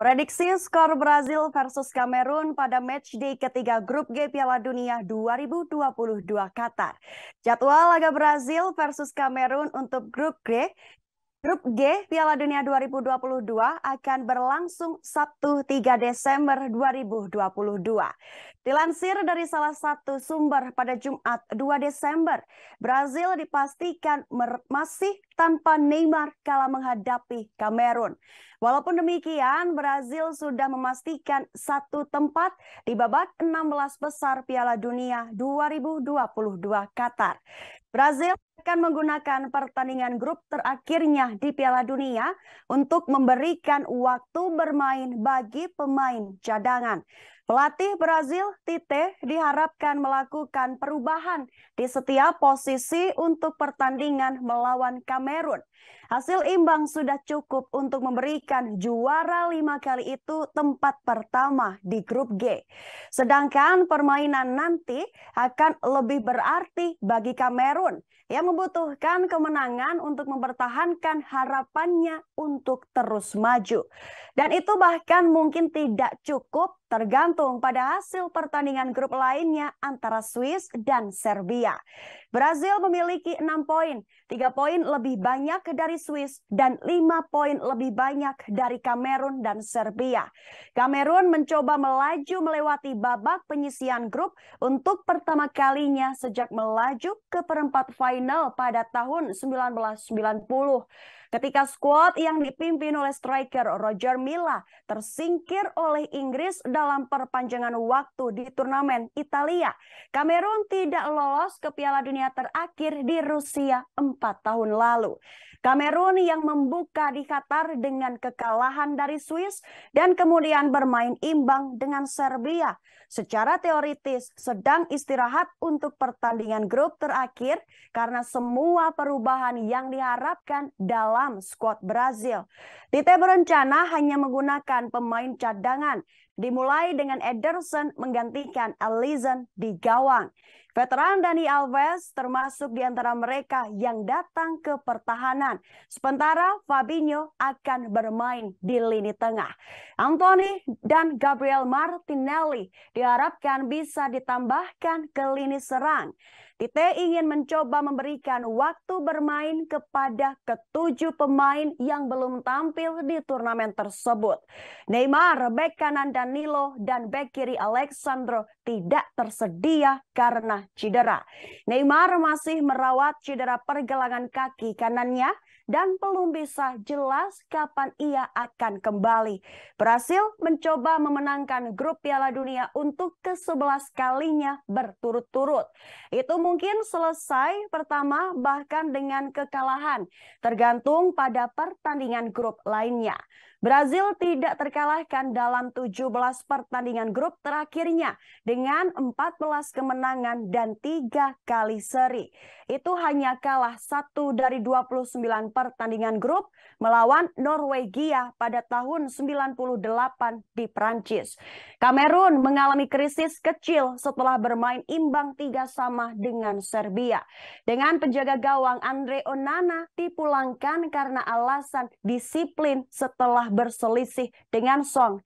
Prediksi skor Brazil versus Kamerun pada matchday ketiga Grup G Piala Dunia 2022 Qatar. Jadwal laga Brazil versus Kamerun untuk Grup G Piala Dunia 2022 akan berlangsung Sabtu 3 Desember 2022. Dilansir dari salah satu sumber pada Jumat 2 Desember, Brazil dipastikan masih tanpa Neymar kala menghadapi Kamerun. Walaupun demikian, Brazil sudah memastikan satu tempat di babak 16 besar Piala Dunia 2022 Qatar. Brazil akan menggunakan pertandingan grup terakhirnya di Piala Dunia untuk memberikan waktu bermain bagi pemain cadangan. Pelatih Brazil, Tite, diharapkan melakukan perubahan di setiap posisi untuk pertandingan melawan Kamerun. Hasil imbang sudah cukup untuk memberikan juara 5 kali itu tempat pertama di Grup G. Sedangkan permainan nanti akan lebih berarti bagi Kamerun yang membutuhkan kemenangan untuk mempertahankan harapannya untuk terus maju. Dan itu bahkan mungkin tidak cukup tergantung pada hasil pertandingan grup lainnya antara Swiss dan Serbia. Brazil memiliki 6 poin, 3 poin lebih banyak dari Swiss dan 5 poin lebih banyak dari Kamerun dan Serbia. Kamerun mencoba melaju melewati babak penyisian grup untuk pertama kalinya sejak melaju ke perempat final pada tahun 1990. Ketika skuad yang dipimpin oleh striker Roger Milla tersingkir oleh Inggris dalam perpanjangan waktu di turnamen Italia, Kamerun tidak lolos ke Piala Dunia terakhir di Rusia 4 tahun lalu. Kamerun yang membuka di Qatar dengan kekalahan dari Swiss dan kemudian bermain imbang dengan Serbia, secara teoritis sedang istirahat untuk pertandingan grup terakhir karena semua perubahan yang diharapkan dalam skuad Brazil. Tite berencana hanya menggunakan pemain cadangan, dimulai dengan Ederson menggantikan Alisson di gawang. Veteran Dani Alves termasuk di antara mereka yang datang ke pertahanan. Sementara Fabinho akan bermain di lini tengah. Anthony dan Gabriel Martinelli diharapkan bisa ditambahkan ke lini serang. Tite ingin mencoba memberikan waktu bermain kepada ketujuh pemain yang belum tampil di turnamen tersebut. Neymar, bek kanan Danilo, dan bek kiri Alexandro tidak tersedia karena cedera. Neymar masih merawat cedera pergelangan kaki kanannya dan belum bisa jelas kapan ia akan kembali. Brazil mencoba memenangkan grup Piala Dunia untuk ke-11 kalinya berturut-turut. Itu mungkin selesai pertama bahkan dengan kekalahan, tergantung pada pertandingan grup lainnya. Brazil tidak terkalahkan dalam 17 pertandingan grup terakhirnya dengan 14 kemenangan dan 3 kali seri. Itu hanya kalah 1 dari 29 pertandingan grup melawan Norwegia pada tahun 98 di Prancis. Kamerun mengalami krisis kecil setelah bermain imbang 3-3 dengan Serbia. Dengan penjaga gawang Andre Onana dipulangkan karena alasan disiplin setelah berselisih dengan Song.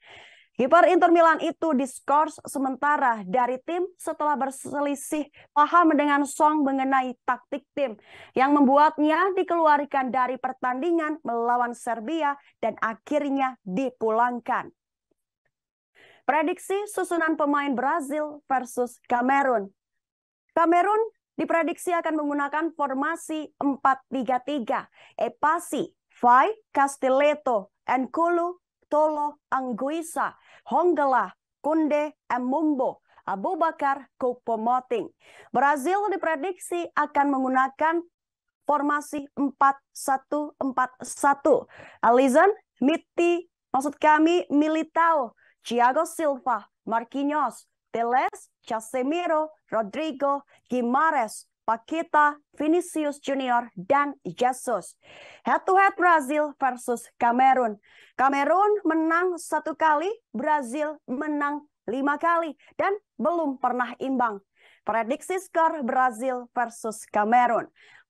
Kiper Inter Milan itu diskors sementara dari tim setelah berselisih paham dengan Song mengenai taktik tim yang membuatnya dikeluarkan dari pertandingan melawan Serbia dan akhirnya dipulangkan. Prediksi susunan pemain Brazil versus Kamerun. Kamerun diprediksi akan menggunakan formasi 4-3-3. Epasi, Fai, Castelletto, N'Koulou, Tolo, Anguissa, Hongela, Kunde, Mumbo, Abubakar, Choupo-Moting. Brazil diprediksi akan menggunakan formasi 4-1-4-1. Alisson, Militao, Thiago Silva, Marquinhos, Teles, Casemiro, Rodrigo, Guimarães, Paqueta, Vinicius Junior, dan Jesus. Head-to-head Brazil versus Kamerun. Kamerun menang 1 kali, Brazil menang 5 kali, dan belum pernah imbang. Prediksi skor Brazil versus Kamerun.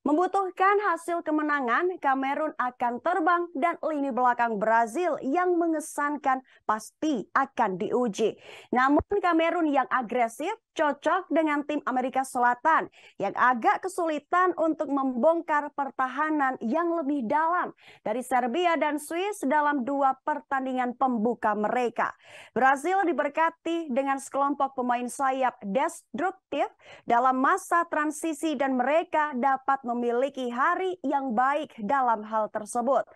Membutuhkan hasil kemenangan, Kamerun akan terbang dan lini belakang Brazil yang mengesankan pasti akan diuji. Namun Kamerun yang agresif cocok dengan tim Amerika Selatan yang agak kesulitan untuk membongkar pertahanan yang lebih dalam dari Serbia dan Swiss dalam dua pertandingan pembuka mereka. Brazil diberkati dengan sekelompok pemain sayap destruktif dalam masa transisi dan mereka dapat memiliki hari yang baik dalam hal tersebut.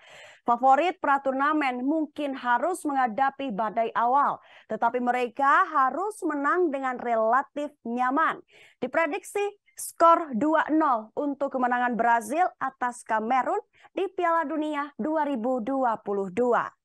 Favorit praturnamen mungkin harus menghadapi badai awal, tetapi mereka harus menang dengan relatif nyaman. Diprediksi skor 2-0 untuk kemenangan Brazil atas Kamerun di Piala Dunia 2022.